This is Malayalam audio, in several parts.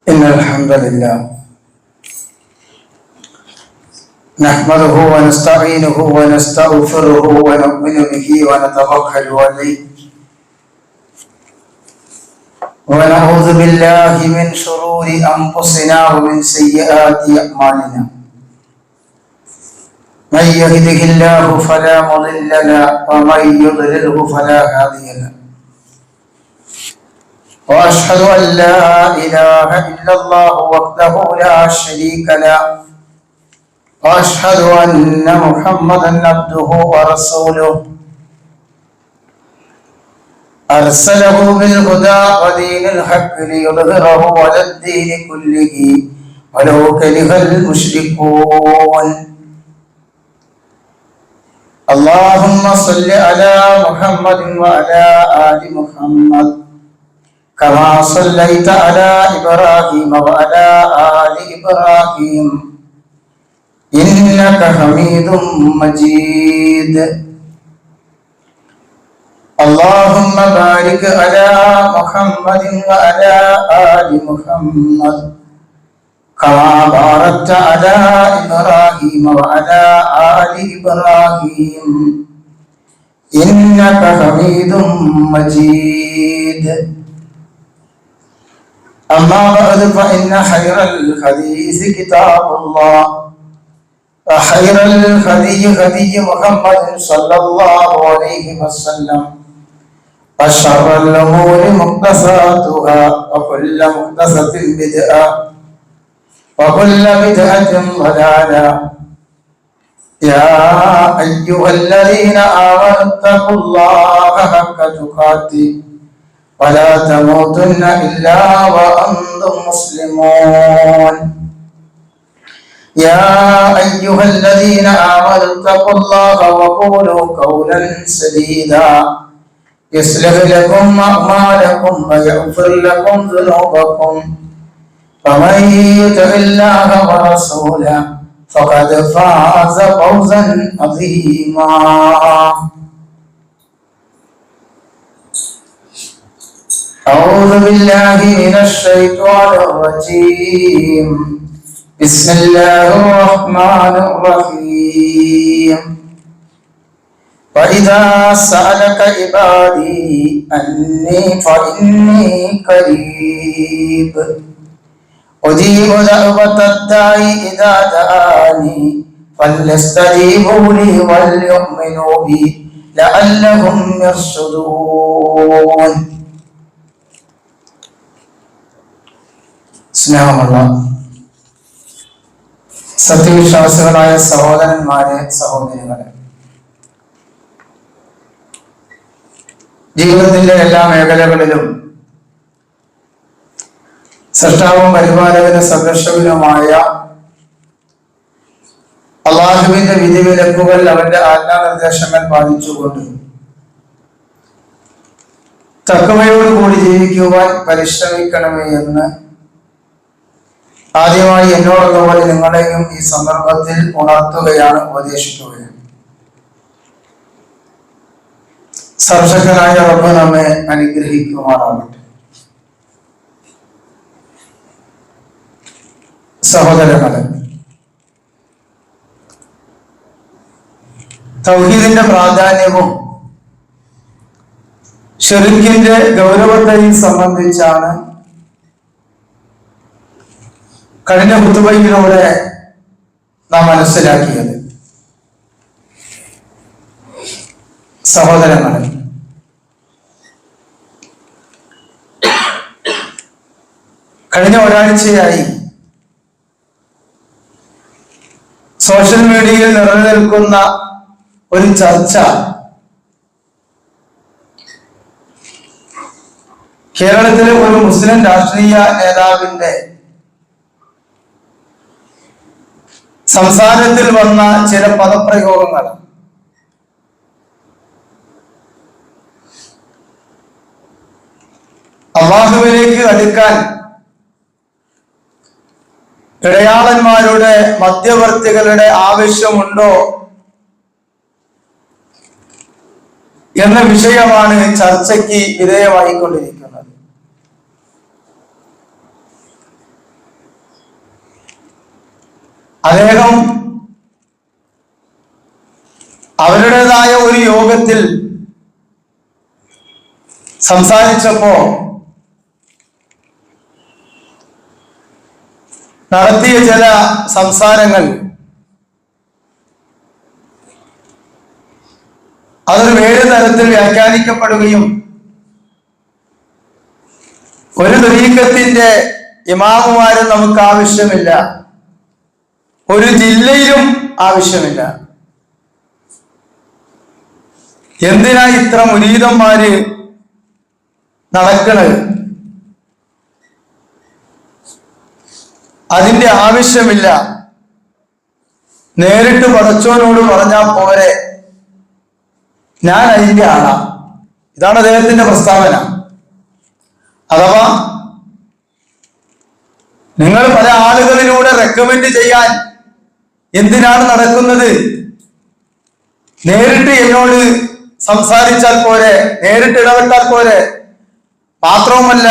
إن الحمد لله نحمده ونستعينه ونستغفره ونؤمن به ونتوكل عليه ونعوذ بالله من شرور أنفسنا ومن سيئات أعمالنا من يهده الله فلا مضل له ومن يضلله فلا هادي له وأشهد أن لا إله إلا الله وحده لا شريك له وأشهد أن محمدا عبده ورسوله أرسله بالهدى ودين الحق ليظهره على الدين كله ولو كره المشركون. اللهم صل على محمد وعلى آل محمد كما صليت على إبراهيم وعلى آل إبراهيم إنك حميد مجيد. اللهم بارك على محمد وعلى آل محمد كما باركت على إبراهيم وعلى آل إبراهيم إنك حميد مجيد. أما بعد فإن خير الحديث كتاب الله وخير الهدي هدي محمد صلى الله عليه وسلم وشر الأمور محدثاتها وكل محدثة بدعة وكل بدعة ضلالة. يا أيها الذين آمنوا اتقوا الله حق تقاته ولا تموتن إلا وأنتم مسلمون. يا أيها الذين آمنوا اتقوا الله وقولوا قولا سديدا يصلح لكم أعمالكم ويغفر لكم ذنوبكم ومن يطع الله ورسوله فقد فاز فوزا عظيما. أعوذ بالله من الشيطان الرجيم. بسم الله الرحمن الرحيم. وإذا سألك عبادي أني فإني قريب أجيب دعوة الداعي إذا دعاني فليستجيبوا لي وليؤمنوا بي لعلهم يرشدون. സ്നേഹമുള്ള സത്യവിശ്വാസികളായ സഹോദരന്മാരെ, സഹോദരികളെ, ജീവിതത്തിന്റെ എല്ലാ മേഖലകളിലും സൃഷ്ടാവും പരിപാലകനും സംരക്ഷകനുമായ അള്ളാഹുവിന്റെ വിധിവിലക്കുകൾ, അവന്റെ ആജ്ഞാനിർദ്ദേശങ്ങൾ പാലിച്ചുകൊണ്ട് തഖ്വയോടുകൂടി ജീവിക്കുവാൻ പരിശ്രമിക്കണമേ എന്ന് ആദ്യമായി എന്നോടൊന്നുപോലെ നിങ്ങളെയും ഈ സന്ദർഭത്തിൽ ഉണർത്തുകയാണ്, ഉപദേശിക്കുകയാണ്. സർവശക്തനായ റബ്ബ് നമ്മെ അനുഗ്രഹിക്കുമാറാകട്ടെ. സഹോദരങ്ങളെ, തൗഹീദിന്റെ പ്രാധാന്യവും ശിർക്കിന്റെ ഗൗരവത്തെയും സംബന്ധിച്ചാണ് കഴിഞ്ഞ ഖുതുബയിലൂടെ നാം മനസ്സിലാക്കിയത്. സഹോദരങ്ങളെ, കഴിഞ്ഞ ഒരാഴ്ചയായി സോഷ്യൽ മീഡിയയിൽ നിലനിൽക്കുന്ന ഒരു ചർച്ച കേരളത്തിലെ ഒരു മുസ്ലിം രാഷ്ട്രീയ നേതാവിന്റെ സംസാരത്തിൽ വന്ന ചില പദപ്രയോഗങ്ങൾ അല്ലാഹുവിലേക്ക് അടുക്കാൻ ഇടയാളന്മാരുടെ, മധ്യവർത്തികളുടെ ആവശ്യമുണ്ടോ എന്ന വിഷയമാണ് ചർച്ചയ്ക്ക് വിധേയമായിക്കൊണ്ടിരിക്കുന്നത്. അദ്ദേഹം അവരുടേതായ ഒരു യോഗത്തിൽ സംസാരിച്ചപ്പോ നടത്തിയ ചില സംസാരങ്ങൾ അതൊരു വേറെ തരത്തിൽ വ്യാഖ്യാനിക്കപ്പെടുകയും ഒരു ത്വരീഖത്തിന്റെ ഇമാമുമാരും നമുക്ക് ആവശ്യമില്ല, ഒരു ജില്ലയിലും ആവശ്യമില്ല, എന്തിനാ ഇത്ര മുരീദന്മാര് നടക്കണത്, അതിന്റെ ആവശ്യമില്ല, നേരിട്ട് പടച്ചോനോട് പറഞ്ഞാൽ പോരെ, ഞാൻ അതിന്റെ ആളാ. ഇതാണ് അദ്ദേഹത്തിന്റെ പ്രസ്താവന. അഥവാ നിങ്ങൾ പല ആളുകളിലൂടെ റെക്കമെൻഡ് ചെയ്യാൻ എന്തിനാണ് നടക്കുന്നത്, നേരിട്ട് എന്നോട് സംസാരിച്ചാൽ പോരെ, നേരിട്ട് ഇടപെട്ടാൽ പോരെ. മാത്രവുമല്ല,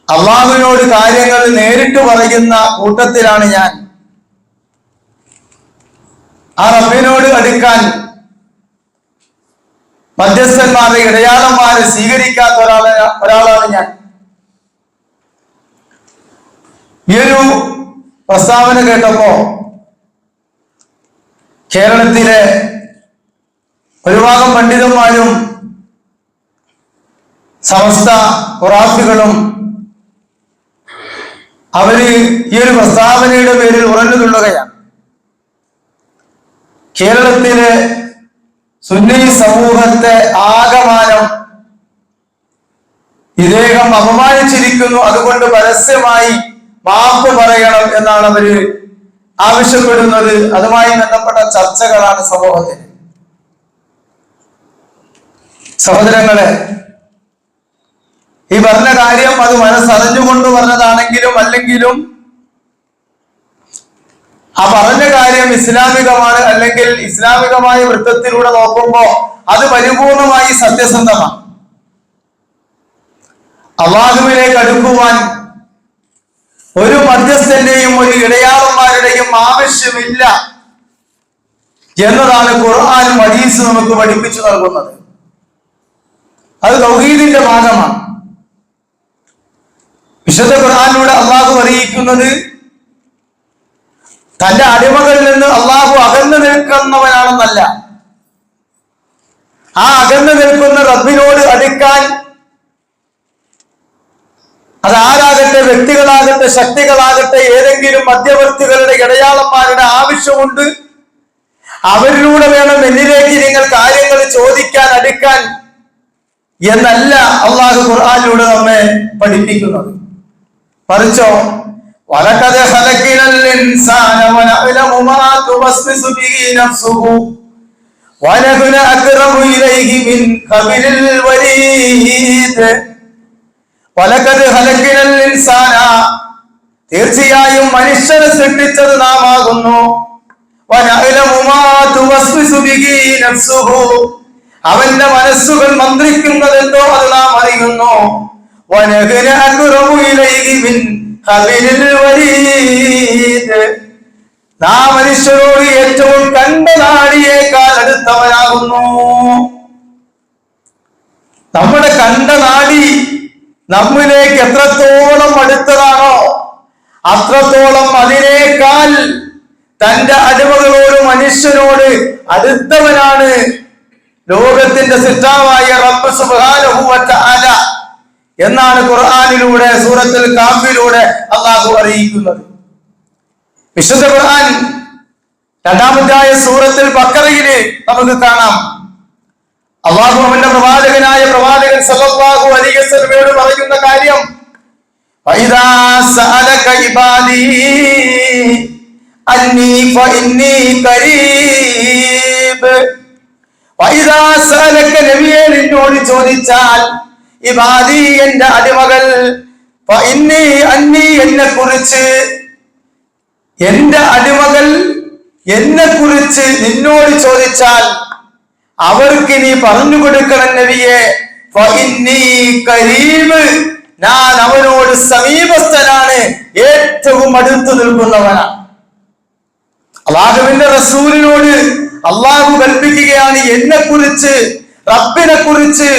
അള്ളാഹുവിനോട് കാര്യങ്ങൾ നേരിട്ട് പറയുന്ന കൂട്ടത്തിലാണ് ഞാൻ. ആ റബ്ബിനോട് അടുക്കാൻ മധ്യസ്ഥന്മാരെ, ഇടയാളന്മാരെ സ്വീകരിക്കാത്ത ഒരാളാണ് ഞാൻ. ഈ ഒരു പ്രസ്താവന കേട്ടപ്പോ കേരളത്തിലെ ഒരുപാട് പണ്ഡിതന്മാരും സമസ്ത ഖുറാഫികളും അവര് ഈ ഒരു പ്രസ്താവനയുടെ പേരിൽ ഉറഞ്ഞു തുള്ളുകയാണ്. കേരളത്തിലെ സുന്നി സമൂഹത്തെ ആകമാനം ഇദ്ദേഹം അപമാനിച്ചിരിക്കുന്നു, അതുകൊണ്ട് പരസ്യമായി മാപ്പ് പറയണം എന്നാണ് അവര് ആവശ്യപ്പെടുന്നത്. അതുമായി ബന്ധപ്പെട്ട ചർച്ചകളാണ് സമൂഹത്തിന്. സഹോദരങ്ങളെ, ഈ പറഞ്ഞ കാര്യം അത് മനസ്സറിഞ്ഞുകൊണ്ട് പറഞ്ഞതാണെങ്കിലും അല്ലെങ്കിലും ആ പറഞ്ഞ കാര്യം ഇസ്ലാമികമാണ്, അല്ലെങ്കിൽ ഇസ്ലാമികമായ വൃത്തത്തിലൂടെ നോക്കുമ്പോ അത് പരിപൂർണമായി സത്യസന്ധമാണ്. അല്ലാഹുവിലേക്ക് അടുക്കുവാൻ ഒരു മധ്യസ്ഥന്റെയും ഒരു ഇടയാളന്മാരുടെയും ആവശ്യമില്ല എന്നതാണ് ഖുർആനും ഹദീസും നമുക്ക് പഠിപ്പിച്ചു നൽകുന്നത്. അത് തൗഹീദിന്റെ ഭാഗമാണ്. വിശുദ്ധ ഖുർആനിലൂടെ അള്ളാഹു അറിയിക്കുന്നത് തന്റെ അടിമകളിൽ നിന്ന് അള്ളാഹു അകന്നു നിൽക്കുന്നവനാണെന്നല്ല. ആ അകന്നു നിൽക്കുന്ന റബ്ബിനോട് അടുക്കാൻ അതാരാകട്ടെ, വ്യക്തികളാകട്ടെ, ശക്തികളാകട്ടെ, ഏതെങ്കിലും മധ്യവർത്തികളുടെ ഇടയാളന്മാരുടെ ആവശ്യമുണ്ട്, അവരിലൂടെ വേണം എന്നിലേക്ക് നിങ്ങൾ കാര്യങ്ങൾ ചോദിക്കാൻ, അടുക്കാൻ എന്നല്ല അള്ളാഹു ഖുർആനിലൂടെ നമ്മെ പഠിപ്പിക്കുന്നത്. മറിച്ചോ വലഖദ് ഖലഖനൽ ഇൻസാന വനഅലമു മാ തുവസ്വിസു ബിഹി നഫ്സുഹു വനഹ്നു അഖ്റബു ഇലൈഹി മിൻ ഖബിലിൽ വരീദ്. വലഖദ് ഖലഖനൽ ഇൻസാന, തീർച്ചയായും മനുഷ്യനെ സൃഷ്ടിച്ചത് നാം ആകുന്നു. വനഅലമു മാ തുവസ്വിസു ബിഹി നഫ്സുഹു, അവന്റെ മനസ്സുകൾ മന്ത്രിക്കുന്നത് എന്തോ അത് നാം അറിയുന്നു. വനഹ്നു അഖ്റബു ഇലൈഹി മിൻ ഖബിലിൽ വരീദ്, നാം മനുഷ്യരോട് ഏറ്റവും കണ്ട നാടിയേക്കാൾ അടുത്തവനാകുന്നു. നമ്മുടെ കണ്ട നാടി നമ്മിലേക്ക് എത്രത്തോളം അടുത്തതാണോ അത്രത്തോളം അതിനേക്കാൾ തന്റെ അടിമകളോട്, മനുഷ്യനോട് അടുത്തവനാണ് ലോകത്തിന്റെ സിദ്ധാവായ റബ്ബ് സുബ്ഹാനഹു വ തആല എന്നാണ് ഖുർആനിലൂടെ, സൂറത്തുൽ കാഫിലൂടെ അല്ലാഹു അറിയിക്കുന്നത്. വിശുദ്ധ ഖുർആൻ രണ്ടാമത്തെ സൂറത്തുൽ ബഖറയിലെ നമുക്ക് കാണാം, അല്ലാഹു അവന്റെ പ്രവാചകനായ പ്രവാചകൻ സല്ലല്ലാഹു അലൈഹി വസല്ലമയോട് പറയുന്ന കാര്യം, വഇദാ സഅലക ഇബാദി അന്നി ഫഇന്നി ഖരീബ്. വഇദാ സഅലക, നബിയെ നിന്നോട് ചോദിച്ചാൽ, ഇബാദി എന്റെ അടിമകൾ, ഫഇന്നി അന്നി എന്നെ കുറിച്ച്, എന്റെ അടിമകൾ എന്നെ കുറിച്ച് നിന്നോട് ചോദിച്ചാൽ അവർക്ക് നീ പറഞ്ഞു കൊടുക്കണം നബിയെ, ഫഇന്നി ഖരീബ്, ഞാൻ അവനോട് സമീപസ്ഥനാണ്, ഏറ്റവും അടുത്ത് നിൽക്കുന്നവനാണ്. അള്ളാഹുവിന്റെ റസൂലിനോട് അള്ളാഹു കൽപ്പിക്കുകയാണ്, എന്നെ കുറിച്ച്, റബ്ബിനെ കുറിച്ച്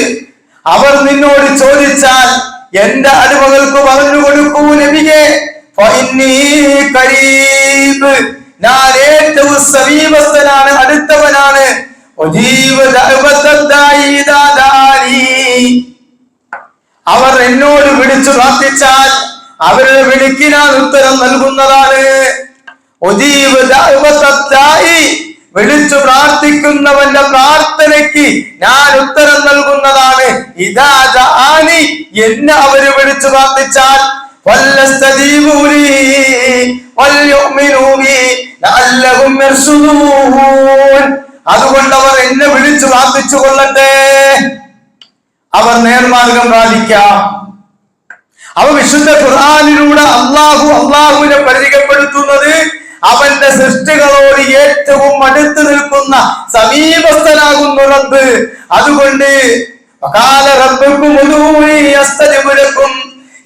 അവർ നിന്നോട് ചോദിച്ചാൽ എന്റെ അടിമകൾക്ക് പറഞ്ഞു കൊടുക്കൂ നബിയേ, ഞാൻ ഏറ്റവും സമീപസ്ഥനാണ്, അടുത്തവനാണ്. അവർ എന്നോട് വിളിച്ചു പ്രാർത്ഥിച്ചാൽ അവരുടെ വിളിക്ക് ഞാൻ ഉത്തരം നൽകുന്നതാണ്. വിളിച്ചു പ്രാർത്ഥിക്കുന്നവന്റെ പ്രാർത്ഥനയ്ക്ക് ഞാൻ ഉത്തരം നൽകുന്നതാണ്. എന്നെ അവര് വിളിച്ചു പ്രാർത്ഥിച്ചാൽ അതുകൊണ്ട് അവർ എന്നെ വിളിച്ചു പ്രാർത്ഥിച്ചു കൊള്ളട്ടെ, അവർ നേർമാർഗം പ്രാപിക്കാം. അവ വിശുദ്ധ ഖുർആനിലൂടെ അള്ളാഹുവിനെ പരിചയപ്പെടുത്തുന്നത് അവന്റെ സൃഷ്ടികളോട് ഏറ്റവും അടുത്ത് നിൽക്കുന്ന സമീപസ്ഥനാകുന്നു റബ്ബ്. അതുകൊണ്ട്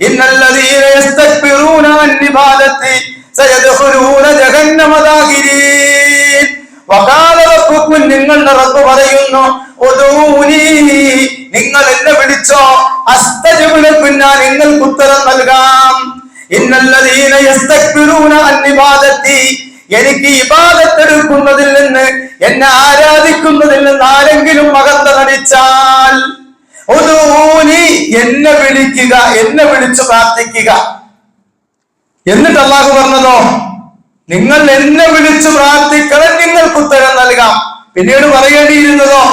ഇന്നല്ലദീന യസ്തക്ബിറൂന അൻ ഇബാദത്തി സയദ്ഖുലൂന ജഹന്നമ ദാഖിരീൻ. വഖാല റബ്ബുക്കും, നിങ്ങളുടെ റബ്ബ് പറയുന്നു, ഉദൂനി, നിങ്ങൾ എന്നെ വിളിച്ചോ, അസ്തജിബ് ലക്കും, ഞാൻ നിങ്ങൾക്ക് ഉത്തരം നൽകാം. ഇന്നല്ലദീന യസ്തക്ബിറൂന അൻ ഇബാദത്തി, എനിക്ക് ഇബാദത്ത് എടുക്കുന്നതിൽ നിന്ന്, എന്നെ ആരാധിക്കുന്നതിൽ നിന്ന് ആരെങ്കിലും അകത്ത നടിച്ചാൽ, ഉദൂനി, എന്നെ വിളിക്കുക, എന്നെ വിളിച്ചു പ്രാർത്ഥിക്കുക. എന്നിട്ട് അല്ലാഹു പറഞ്ഞതോ, നിങ്ങൾ എന്നെ വിളിച്ചു പ്രാർത്ഥിക്കണം, നിങ്ങൾക്ക് ഉത്തരം നൽകാം. പിന്നീട് പറയേണ്ടിയിരുന്നതോ,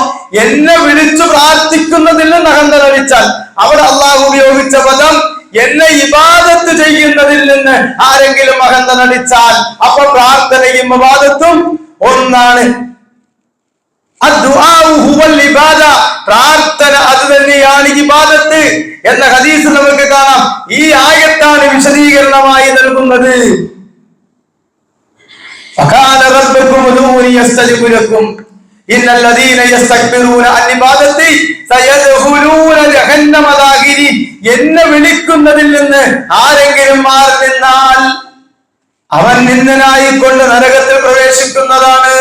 എന്നെ വിളിച്ചു പ്രാർത്ഥിക്കുന്നതിൽ നിന്ന് അകന്ത നടിച്ചാൽ. അവിടെ അല്ലാഹു ഉപയോഗിച്ച പദം എന്നെ ഇബാദത്ത് ചെയ്യുന്നതിൽ നിന്ന് ആരെങ്കിലും അകന്ത നടിച്ചാൽ. അപ്പൊ പ്രാർത്ഥനയും ഇബാദത്തും ഒന്നാണ്. പ്രാർത്ഥന അത് തന്നെയാണ് ഇബാദത്ത് എന്ന ഹദീസ് നമുക്ക് കാണാം. ഈ ആയത്താണ് വിശദീകരണമായി നൽകുന്നത്. എന്നെ വിളിക്കുന്നതിൽ നിന്ന് ആരെങ്കിലും മാറി നിന്നാൽ അവൻ നിന്ദനായിക്കൊണ്ട് നരകത്തിൽ പ്രവേശിക്കുന്നതാണ്.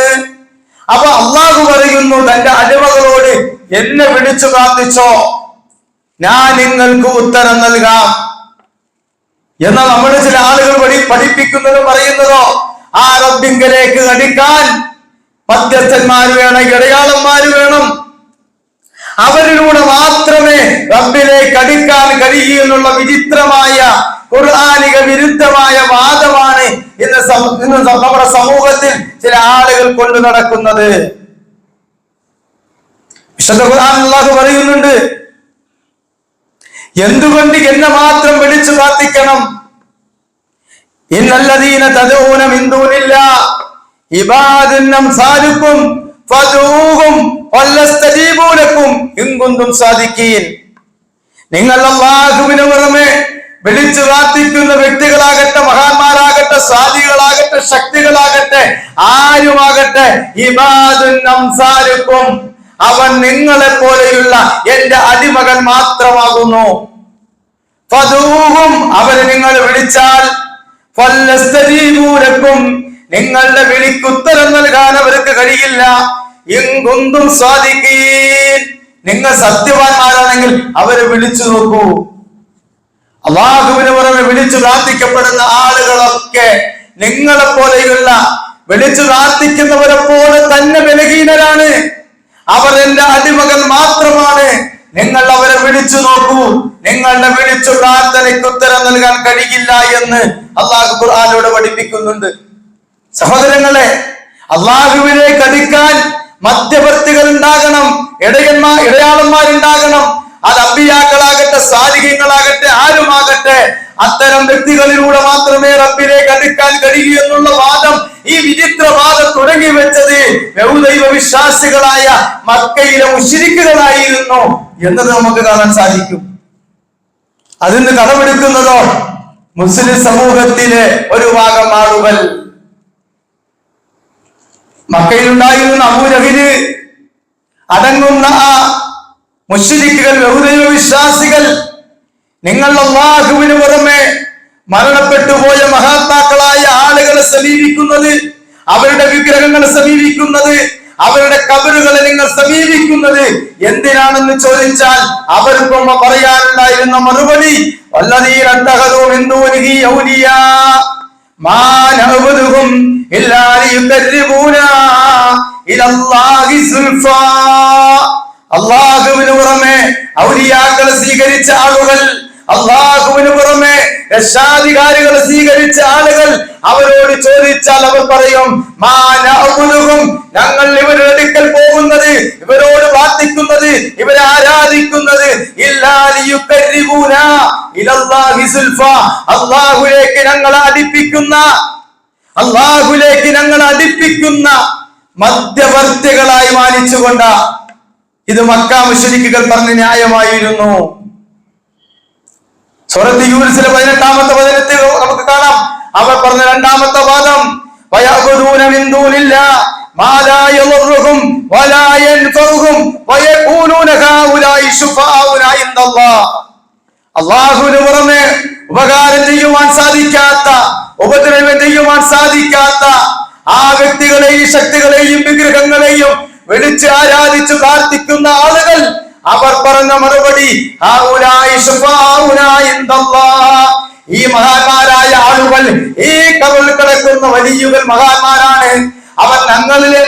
അപ്പൊ അള്ളാഹു പറയുന്നു തന്റെ അടിമകളോട്, എന്നെ വിളിച്ചു പ്രാർത്ഥിച്ചോ, ഞാൻ നിങ്ങൾക്ക് ഉത്തരം നൽകാം. എന്നാൽ നമ്മുടെ ചില ആളുകൾ പഠിപ്പിക്കുന്നതും പറയുന്നതോ, ആ റബ്ബിങ്കലേക്ക് അടുക്കാൻ മധ്യസ്ഥന്മാര് വേണം, ഇടയാളന്മാര് വേണം, അവരിലൂടെ മാത്രമേ റബ്ബിലേക്ക് അടുക്കാൻ കഴിയൂ എന്നുള്ള വിചിത്രമായ ഖുർആനിക വിരുദ്ധമായ വാദമാണ് ഇന്ന് നമ്മുടെ സമൂഹത്തിൽ ചില ആളുകൾ കൊണ്ടു നടക്കുന്നത്. വിശുദ്ധ ഖുർആൻ അല്ലാഹു പറയുന്നുണ്ട്, എന്തുകൊണ്ട് എന്നെ മാത്രം വിളിച്ചു പ്രാർത്ഥിക്കണം? ഇന്നല്ലദീന തദഊന മിൻ ദൂനില്ലാഹ് ഇബാദുൻ അംസാലുക്കും ഫദൂഹും വലസ്തജീബൂ ലക്കും ഇൻ കുന്തും സാദിഖീൻ. നിങ്ങൾ അല്ലാഹുവിനെ പുറമെ വിളിച്ചു പ്രാർത്ഥിക്കുന്ന വ്യക്തികളാകട്ടെ, മഹാന്മാരാകട്ടെ, സാധികളാകട്ടെ, ശക്തികളാകട്ടെ, ആരുമാകട്ടെ, ഇബാദുൻ അംസാലുക്കും, അവൻ നിങ്ങളെ പോലെയുള്ള എന്റെ അടിമകൾ മാത്രമാകുന്നു. ഫദൂഹും, അവരെ നിങ്ങൾ വിളിച്ചാൽ, ഫലസ്തജീബൂ ലക്കും, നിങ്ങളുടെ വിളിക്ക് ഉത്തരം നൽകാൻ അവർക്ക് കഴിയില്ല. ഇൻ കുന്തും സാദിഖീൻ, നിങ്ങൾ സത്യവാന്മാരാണെങ്കിൽ അവരെ വിളിച്ചു നോക്കൂ. അല്ലാഹുവിനെ പുറമെ വിളിച്ചു പ്രാർത്ഥിക്കപ്പെടുന്ന ആളുകളൊക്കെ നിങ്ങളെ പോലെയുള്ള വിളിച്ചു പ്രാർത്ഥിക്കുന്നവരെ പോലെ തന്നെ ബലഹീനരാണ്. അവർ എന്റെ അടിമകൾ മാത്രമാണ്. നിങ്ങൾ അവരെ വിളിച്ചു നോക്കൂ, നിങ്ങളുടെ വിളിച്ചു പ്രാർത്ഥനയ്ക്ക് ഉത്തരം നൽകാൻ കഴിയില്ല എന്ന് അല്ലാഹു ഖുർആനിലൂടെ പഠിപ്പിക്കുന്നുണ്ട്. സഹോദരങ്ങളെ, അല്ലാഹുവിലേക്ക് അടുക്കാൻ മധ്യവർത്തികൾ ഉണ്ടാകണം, ഇടയാളന്മാരുണ്ടാകണം. അത് അമ്പിയാക്കളാകട്ടെ, സാലിഹീങ്ങളാകട്ടെ, ആരുമാകട്ടെ, അത്തരം വ്യക്തികളിലൂടെ മാത്രമേ റബ്ബിലേക്ക് അടുക്കാൻ കഴിയൂ എന്നുള്ള വാദം, ഈ വിചിത്രവാദം തുടങ്ങി വെച്ചത് ബഹുദൈവ വിശ്വാസികളായ മക്കയിലെ മുശ്രിക്കുകളായിരുന്നു എന്നത് നമുക്ക് കാണാൻ സാധിക്കും. അതിന് കടമെടുക്കുന്നതോ മുസ്ലിം സമൂഹത്തിലെ ഒരു ഭാഗം ആളുകൾ. മക്കയിലുണ്ടായിരുന്ന അബൂജഹല് അടങ്ങുന്ന ആ മുശ്രിക്കുകൾ, ബഹുദൈവ വിശ്വാസികൾ, നിങ്ങൾ അല്ലാഹുവിന് പുറമെ മരണപ്പെട്ടു പോയ സമീപിക്കുന്നത്, അവരുടെ വിഗ്രഹങ്ങളെ സമീപിക്കുന്നത്, അവരുടെ കബറുകളെ നിങ്ങൾ സമീപിക്കുന്നത് എന്തിനാണെന്ന് ചോദിച്ചാൽ അവർക്കും പറയാനുണ്ടായിരുന്ന മറുപടി വല്ലദീന തഖദൂ മിൻ ദൂനിഹി ഔലിയാ മാ നഅബുദുഹും ഇല്ലാ ലിയുഖർരിബൂനാ ഇലല്ലാഹി സുൽഫാ. അല്ലാഹുവിന് പുറമെ ഔലിയാക്കളെ സ്വീകരിച്ച ആളുകൾ, അല്ലാഹുവിന് പുറമെ രക്ഷാധികാരികളെ സ്വീകരിച്ച ആളുകൾ അവരോട് ചോദിച്ചാൽ അവർ പറയും മാ നഅബുദുഹും, ഞങ്ങൾ ഇവരുടെ അടുക്കൽ പോകുന്നത്, ഇവരോട് പ്രാർത്ഥിക്കുന്നത്, ഇവരെ ആരാധിക്കുന്നത് ഇല്ലാ ലിയുഖർരിബൂനാ ഇലല്ലാഹി സുൽഫാ, അല്ലാഹുവിലേക്ക് ഞങ്ങളെ അടുപ്പിക്കുന്ന മധ്യവർത്തികളായി മാനിച്ചുകൊണ്ട. ഇത് മക്കാ മുശ്രിക്കുകൾ പറഞ്ഞ ന്യായമായിരുന്നു. സൂറത്ത് യൂനുസിലെ 18-ാമത്തെ വചനത്തിൽ നമുക്ക് കാണാം അവർ പറഞ്ഞ രണ്ടാമത്തെ വാദം വയഅബുദൂന മിൻ ദൂനില്ലാഹി മാ ലാ യദുറുഹും വലാ യൻഫഉഹും വയഖൂലൂന ഹൗലായി ശുഫാഉനാ ഇൻദല്ലാഹ്. അല്ലാഹുവിന് പുറമെ ഉപകാരം ചെയ്യുവാൻ സാധിക്കാത്ത, ഉപദ്രവം ചെയ്യുവാൻ സാധിക്കാത്ത ആ വ്യക്തികളെയും ശക്തികളെയും വിഗ്രഹങ്ങളെയും വിളിച്ച് ആരാധിച്ചു പ്രാർത്ഥിക്കുന്ന ആളുകൾ അവർ പറഞ്ഞ മറുപടി ഈ മഹാന്മാരായ ആളുകൾ, ഈ കബറിൽ കിടക്കുന്ന വലിയുകൾ മഹാന്മാരാണ്, അവർ ഞങ്ങളുടെ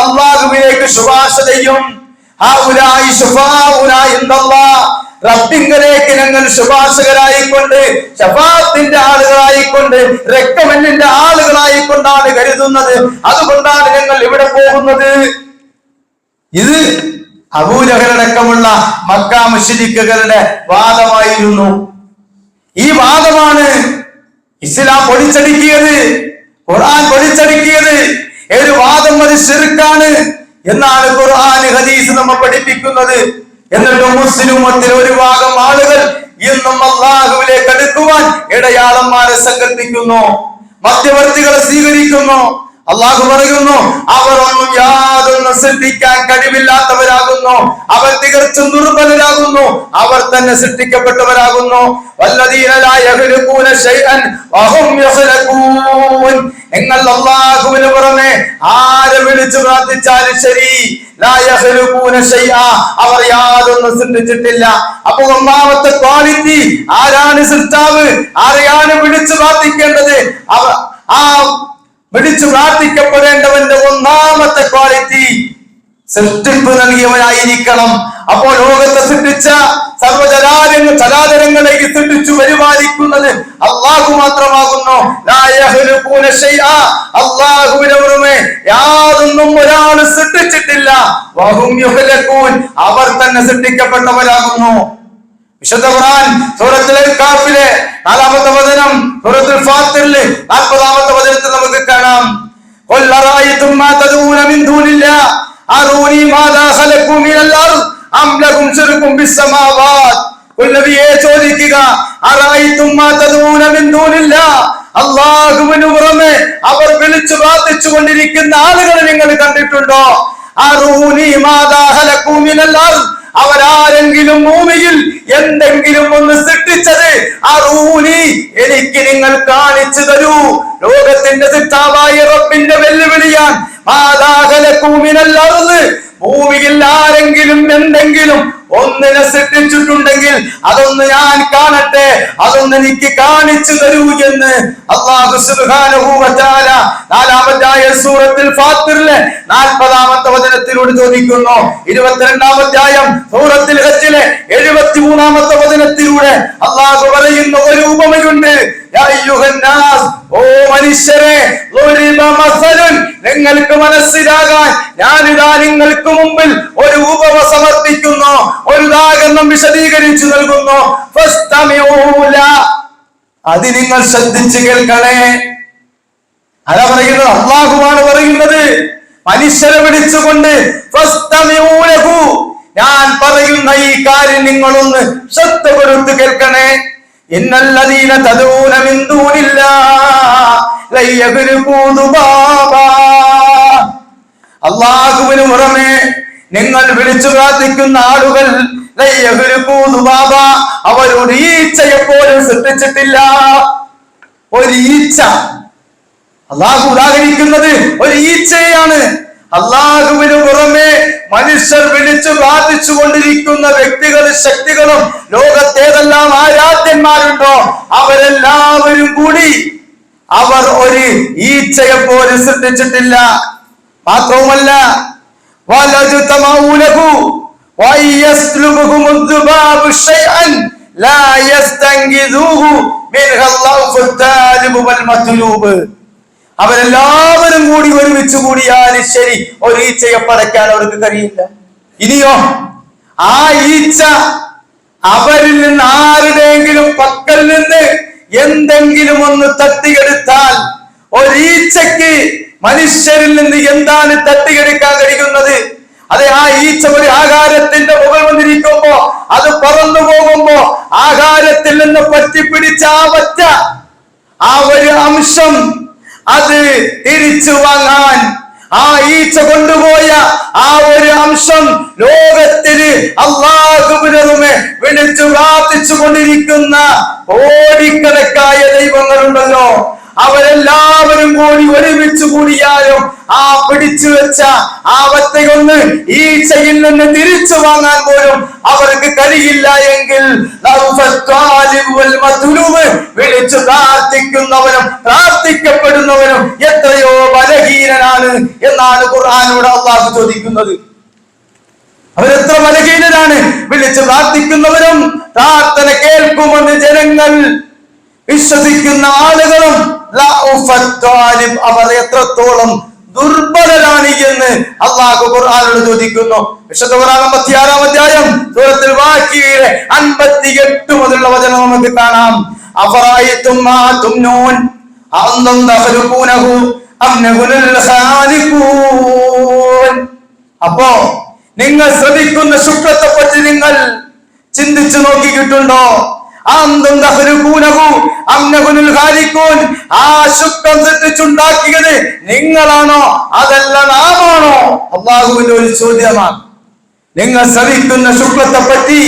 അല്ലാഹുവിലേക്ക് ശുപാർശ ചെയ്യും. റബ്ബിങ്കലേക്ക് ഞങ്ങൾ ശുപാർശകരായിക്കൊണ്ട്, ശഫാഅത്തിന്റെ ആളുകളായിക്കൊണ്ട്, റെക്കമെന്റിന്റെ ആളുകളായിക്കൊണ്ടാണ് കരുതുന്നത്. അതുകൊണ്ടാണ് ഞങ്ങൾ ഇവിടെ പോകുന്നത്. ഇത് അബൂജഹലടക്കമുള്ള മക്കാ മുശ്രിക്കുകളുടെ വാദമായിരുന്നു. ഈ വാദമാണ് ഇസ്ലാം പൊളിച്ചടുക്കിയത്, ഖുർആൻ പൊളിച്ചടുക്കിയത്. ഒരു വാദം അത് ശിർക്കാണ് എന്നാണ് ഖുർആൻ ഹദീസ് നമ്മെ പഠിപ്പിക്കുന്നത്. എന്നിട്ട് മുസ്ലിം ഉമ്മത്തിൽ ഒരു ഭാഗം ആളുകൾ ഇന്നും അല്ലാഹുവിലേക്ക് അടുക്കുവാൻ ഇടയാളന്മാരെ സങ്കല്പിക്കുന്നു, മധ്യവർത്തികളെ സ്വീകരിക്കുന്നു. അല്ലാഹു പറയുന്നു അവർ ഒന്നും യാതൊന്നും സൃഷ്ടിക്കാൻ കഴിവില്ലാത്തവരാകുന്നു, അവർ തികച്ചും ദുർബലരാകുന്നു, അവർ തന്നെ സൃഷ്ടിക്കപ്പെട്ടവരാകുന്നു. വല്ലദീന ലാ യഖ്ലുഖൂന ശൈഅൻ വഹും യഖ്ലഖൂൻ. നിങ്ങൾ അല്ലാഹുവിന് പുറമെ ആരെ വിളിച്ചു പ്രാർത്ഥിച്ചാലും ശരി, ലാ യഖ്ലുഖൂന ശൈഅ, അവർ യാതൊന്നും സൃഷ്ടിച്ചിട്ടില്ല. അപ്പോൾ ഒന്നാമത്തെ ക്വാളിറ്റി, ആരാണ് സൃഷ്ടാവ്, ആരെയാണ് വിളിച്ചു പ്രാർത്ഥിക്കേണ്ടത്, ആ വിളിച്ചു പ്രാർത്ഥിക്കപ്പെടേണ്ടവന്റെ ഒന്നാമത്തെ ക്വാളിറ്റി സൃഷ്ടിപ്പ് നൽകിയവനായിരിക്കണം. അപ്പോൾ ലോകത്തെ സൃഷ്ടിച്ച ചരാചരങ്ങളേക്ക് സൃഷ്ടിച്ചു പരിപാലിക്കുന്നത് അല്ലാഹു മാത്രമാകുന്നു. അല്ലാഹുവിന്റെ പുറമെ യാതൊന്നും ഒരാൾ സൃഷ്ടിച്ചിട്ടില്ല. വഹും യുഹ്ലഖൂൻ, അവർ തന്നെ സൃഷ്ടിക്കപ്പെട്ടവരാകുന്നു. വിശുദ്ധ ഖുർആൻ സൂറത്തുൽ കാഫിലെ 4-ാമത്തെ വചനം, സൂറത്തുൽ ഫാത്തിറിലെ 40-ാമത്തെ വചനത്തിൽ നമുക്ക് കാണാം ഖുൽ അറഅയ്തും മാ തദഊന മിൻ ദൂനില്ലാഹി അറൂനി മാദാ ഖലഖൂ മിനൽ അർദ് അം ലഹും ശിർകും ബിസ്സമാവാത്. ഖുൽ നബിയെ ചോദിക്കുക, അറഅയ്തും മാ തദഊന മിൻ ദൂനില്ലാഹി, അല്ലാഹുവിന് പുറമെ അവർ വിളിച്ചു പ്രാർത്ഥിച്ചു കൊണ്ടിരിക്കുന്ന ആളുകളെ നിങ്ങൾ കണ്ടിട്ടുണ്ടോ? അറൂനി മാദാ ഖലഖൂ മിനൽ അർദ്, അവരാരെങ്കിലും ഭൂമിയിൽ എന്തെങ്കിലും ഒന്ന് സൃഷ്ടിച്ചത് അറൂനി, എനിക്ക് നിങ്ങൾ കാണിച്ചു തരൂ. ലോകത്തിന്റെ സൃഷ്ടാവായ റബ്ബിന്റെ വെല്ലുവിളിയാൻ ഭൂമിയിൽ ആരെങ്കിലും എന്തെങ്കിലും ഒന്നിനെ സൃഷ്ടിച്ചിട്ടുണ്ടെങ്കിൽ അതൊന്ന് ഞാൻ കാണട്ടെ, അതൊന്ന് എനിക്ക് കാണിച്ചു തരൂ എന്ന് അല്ലാഹു സുബ്ഹാനഹു വ തആല 4-ാമത്തെ സൂറത്തുൽ ഫാത്തിറിലെ 40-ാമത്തെ വചനത്തിലൂടെ ചോദിക്കുന്നു. 22-ാം അധ്യായം സൂറത്തുൽ ഹജ്ജിലെ 73-ാമത്തെ വചനത്തിലൂടെ അല്ലാഹു പറയുന്ന ഒരു ഉപമയുണ്ട്. യാ അയ്യുഹന്നാസ്, ഓ മനുഷ്യരെ, നിങ്ങൾക്ക് മനസ്സിലാകാൻ ഞാനിതാ നിങ്ങൾക്ക് മുമ്പിൽ ഒരു ഉപമ സമർപ്പിക്കുന്നു, ഒരു ഉദാഹരണം വിശദീകരിച്ചു നൽകുന്നു. അത് നിങ്ങൾ ശ്രദ്ധിച്ചു കേൾക്കണേ. അതാ പറയുന്നത്, അല്ലാഹുവാണ് പറയുന്നത്. മനുഷ്യരെ വിളിച്ചുകൊണ്ട് ഞാൻ പറയുന്ന ഈ കാര്യം നിങ്ങളൊന്ന് ശ്രദ്ധ കൊടുത്ത് കേൾക്കണേ. ഇന്നല്ലദീന തദഊന മിൻ ദൂനില്ലാഹി ലയഖ്ലുഖൂ ദുബാബാ. അല്ലാഹുവിന് പുറമെ നിങ്ങൾ വിളിച്ചു പ്രാർത്ഥിക്കുന്ന ആളുകൾ ലയഖ്ലുഖൂ ദുബാബാ, അവർ ഒരു ഈച്ചയെ പോലും സൃഷ്ടിച്ചിട്ടില്ല. ഒരു ഈച്ച അള്ളാഹു ഉദാഹരിക്കുന്നത് ഒരു ഈച്ചയാണ്. അള്ളാഹുവിന് പുറമെ മനുഷ്യർ വിളിച്ചു പ്രാർത്ഥിച്ചു കൊണ്ടിരിക്കുന്ന വ്യക്തികളും ശക്തികളും ലോകത്തേതെല്ലാം ആരാധ്യന്മാരുണ്ടോ അവരെല്ലാവരും കൂടി അവർ ഒരു ഈച്ചയെ പോലെ സൃഷ്ടിച്ചിട്ടില്ല. മാത്രവുമല്ല അവരെല്ലാവരും കൂടി ഒരുമിച്ച് കൂടിയാലും ശരി ഒരു ഈച്ചയെ പടയ്ക്കാൻ അവർക്ക് കഴിയില്ല. ഇനിയോ ആ ഈച്ച അവരിൽ നിന്ന് ആരുടെയെങ്കിലും പക്കൽ നിന്ന് എന്തെങ്കിലും ഒന്ന് തട്ടിയെടുത്താൽ ഒരീച്ചയ്ക്ക് മനുഷ്യരിൽ നിന്ന് എന്താണ് തട്ടിയെടുക്കാൻ കഴിയുന്നത്? അതെ, ആ ഈച്ച ഒരു ആഹാരത്തിന്റെ മുകളിൽ വന്നിരിക്കുമ്പോ അത് പറന്നു പോകുമ്പോ ആഹാരത്തിൽ നിന്ന് പറ്റിപ്പിടിച്ച ആ വറ്റ ആ ഒരു അംശം അത് തിരിച്ചു വാങ്ങാൻ ആ ഈച്ച കൊണ്ടുപോയ ആ ഒരു അംശം ലോകത്തിന് അല്ലാഹുവിനെ വിളിച്ചു പ്രാർത്ഥിച്ചു കൊണ്ടിരിക്കുന്ന കോടിക്കണക്കായ ദൈവങ്ങളുണ്ടല്ലോ, അവരെല്ലാവരും കൂടി ഒരുമിച്ച് കൂടിയാലും ആ പിടിച്ചു വെച്ച ആ വറ്റയൊന്ന് ഈച്ചയിൽ നിന്ന് തിരിച്ചു വാങ്ങാൻ പോലും അവർക്ക് കഴിയില്ല എങ്കിൽ വിളിച്ചു പ്രാർത്ഥിക്കുന്നവനും പ്രാർത്ഥിക്കപ്പെടുന്നവനും എത്രയോ ബലഹീനനാണ് എന്നാണ് ഖുർആനോട് അല്ലാഹു ചോദിക്കുന്നത്. അവരെത്ര ബലഹീനരാണ്! വിളിച്ചു പ്രാർത്ഥിക്കുന്നവരും പ്രാർത്ഥന കേൾക്കുമെന്ന് ജനങ്ങൾ വിശ്വസിക്കുന്ന ആളുകളും അവർ എത്രത്തോളം ദുർബലരാണ് എന്ന് അല്ലാഹു ഖുർആനോട് ചോദിക്കുന്നു. വിശുദ്ധ ഖുർആൻ 56-ാം അധ്യായം സൂറത്തുൽ വാഖിയയിലെ 58 മുതലുള്ള വചനം നമുക്ക് കാണാം. അഫറഅയ്തും മാ തുംനൂൻ അഅന്തും തഖ്ലുഖൂനഹു അം നഹ്നുൽ ഖാലിഖൂൻ. അപ്പോ നിങ്ങൾ ശ്രമിക്കുന്ന ശുക്രത്തെ പറ്റി നിങ്ങൾ ചിന്തിച്ചു നോക്കിയിട്ടുണ്ടോ? ആ ശുക്രം സൃഷ്ടിച്ചുണ്ടാക്കിയത് നിങ്ങളാണോ അതല്ല നാമാണോ? അല്ലാഹുവിന്റെ ഒരു ചോദ്യമാണ്. നിങ്ങൾ ശ്രമിക്കുന്ന ശുക്രത്തെ പറ്റി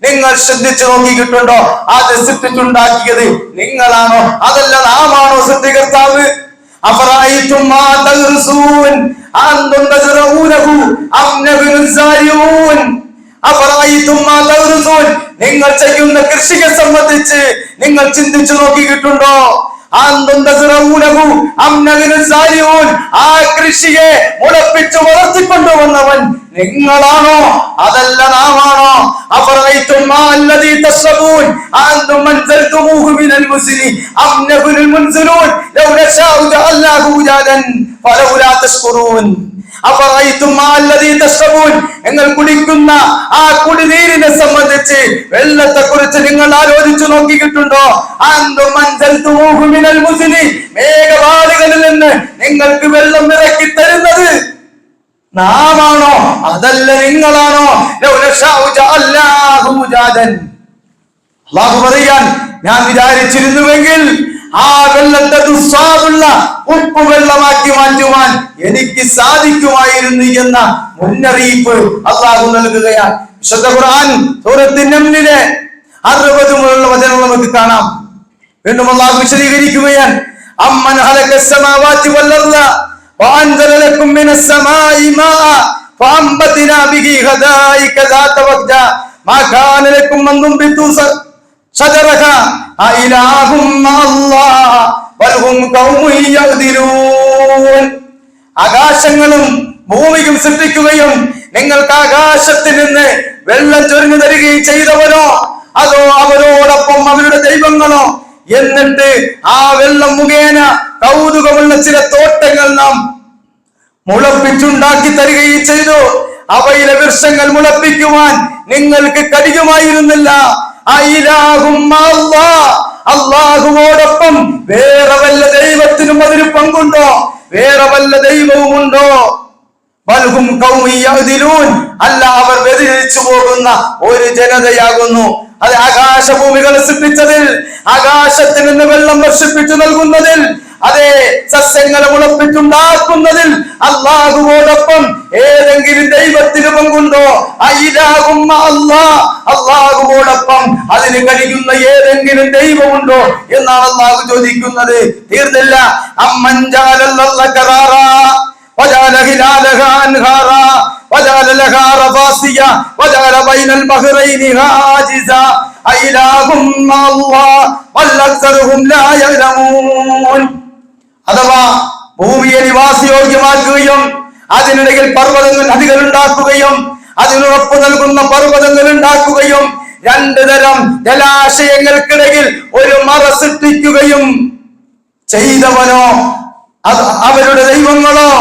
നിങ്ങൾ ശ്രദ്ധിച്ചു നോക്കിയിട്ടുണ്ടോ? അത് സൃഷ്ടിച്ചുണ്ടാക്കിയത് നിങ്ങളാണോ അതല്ല നാമാണോ സൃഷ്ടികർത്താവ്? അഫറഅയ്തും മാ തഗ്റുസൂൻ അഅന്തും തസ്റഊനഹു അം നഹ്നു സാരിഊൻ. നിങ്ങൾ ചെയ്യുന്ന കൃഷിയെ സംബന്ധിച്ച് നിങ്ങൾ ചിന്തിച്ചു നോക്കിയിട്ടുണ്ടോ? ആ കൃഷിയെ മുളപ്പിച്ചു വളർത്തിക്കൊണ്ടുവന്നവൻ നിങ്ങളാണോ അതല്ല നാമാണോ? നിങ്ങൾ കുടിക്കുന്ന ആ കുടിനീരിനെ സംബന്ധിച്ച് വെള്ളത്തെ കുറിച്ച് നിങ്ങൾ ആലോചിച്ചു നോക്കിയിട്ടുണ്ടോ? മേഘവാളികളിൽ നിന്ന് നിങ്ങൾക്ക് വെള്ളം ഇറക്കി തരുന്നത് നാമാണോ അതല്ല നിങ്ങളാണോ? അല്ലാഹു പറയാൻ, ഞാൻ വിചാരിച്ചിരുന്നുവെങ്കിൽ ആ വെള്ളത്തെ ദുസ്വാദുള്ള ഉപ്പ് വെള്ളമാക്കി മാറ്റുവാൻ എനിക്ക് സാധിക്കുമായിരുന്നു എന്ന മുന്നറിയിപ്പ് അല്ലാഹു നൽകുകയാണ്. വിശുദ്ധ ഖുർആൻ സൂറത്തുൻ നംലിലെ 60 മുതലുള്ള വചനം നമുക്ക് കാണാം. വീണ്ടും അല്ലാഹു വിശദീകരിക്കുകയാണ്. അമ്മൻ ഖലഖസ് സമാവാതി വൽ അർള വഅൻസല ലക്കും മിനസ് സമാഇ മാഅ ഫഅംബത്നാ ബിഹി ഖദായിക ദാത വഖ്ദ മാ കാന ലക്കും അൻ തുംബിതു ശജറക അഇലാഹും അല്ലാഹ് വൽ ഹും ഖൗമുൻ യഖ്ദിരൂൻ. ആകാശങ്ങളും ഭൂമിയും സൃഷ്ടിക്കുകയും നിങ്ങൾക്ക് ആകാശത്തിൽ നിന്ന് വെള്ളം ചൊരിഞ്ഞു തരികയും ചെയ്തവനോ അതോ അവരോടൊപ്പം അവരുടെ ദൈവങ്ങളോ? എന്നിട്ട് ആ വെള്ളം മുഖേന കൗതുകമുള്ള ചില തോട്ടങ്ങൾ നാം മുളപ്പിച്ചുണ്ടാക്കി തരികയും ചെയ്തു. അവയിലെ വൃക്ഷങ്ങൾ മുളപ്പിക്കുവാൻ നിങ്ങൾക്ക് കഴിയുമായിരുന്നില്ല. അല്ലാഹുവോടൊപ്പം വേറെ വല്ല ദൈവത്തിനും അതിന് പങ്കുണ്ടോ? വേറെ വല്ല ദൈവവുമുണ്ടോ? ബൽഹും ഖൗമുൻ യഅ്ദിലൂൻ. അല്ല, അവർ വ്യതിചലിച്ചു പോകുന്ന ഒരു ജനതയാകുന്നു. അത് ആകാശഭൂമികളെ സൃഷ്ടിച്ചതിൽ, ആകാശത്തിൽ നിന്ന് വെള്ളം വർഷിപ്പിച്ചു നൽകുന്നതിൽ, അതേ സസ്യങ്ങളെ മുളപ്പിച്ചുണ്ടാക്കുന്നതിൽ അള്ളാഹുവോടൊപ്പം ഏതെങ്കിലും ദൈവത്തിന് പങ്കുണ്ടോ? അള്ളാഹുവോടൊപ്പം അതിന് കഴിയുന്ന ഏതെങ്കിലും ദൈവമുണ്ടോ എന്നാണ് അള്ളാഹു ചോദിക്കുന്നത്. തീർന്നില്ല. وجعل خلالها أنهارا وجعل لها رواسي وجعل بين البحرين حاجزا أإله مع الله بل أكثرهم لا يعلمون. അഥവാ ഭൂമിയെ നിവാസയോഗ്യമാക്കുകയും അതിനിടയിൽ പർവ്വതങ്ങൾ നദികൾ ഉണ്ടാക്കുകയും അതിനുറപ്പ് നൽകുന്ന പർവ്വതങ്ങൾ ഉണ്ടാക്കുകയും രണ്ടു തരം ജലാശയങ്ങൾക്കിടയിൽ ഒരു മറ സൃഷ്ടിക്കുകയും ചെയ്തവനോ അവരുടെ ദൈവങ്ങളോ?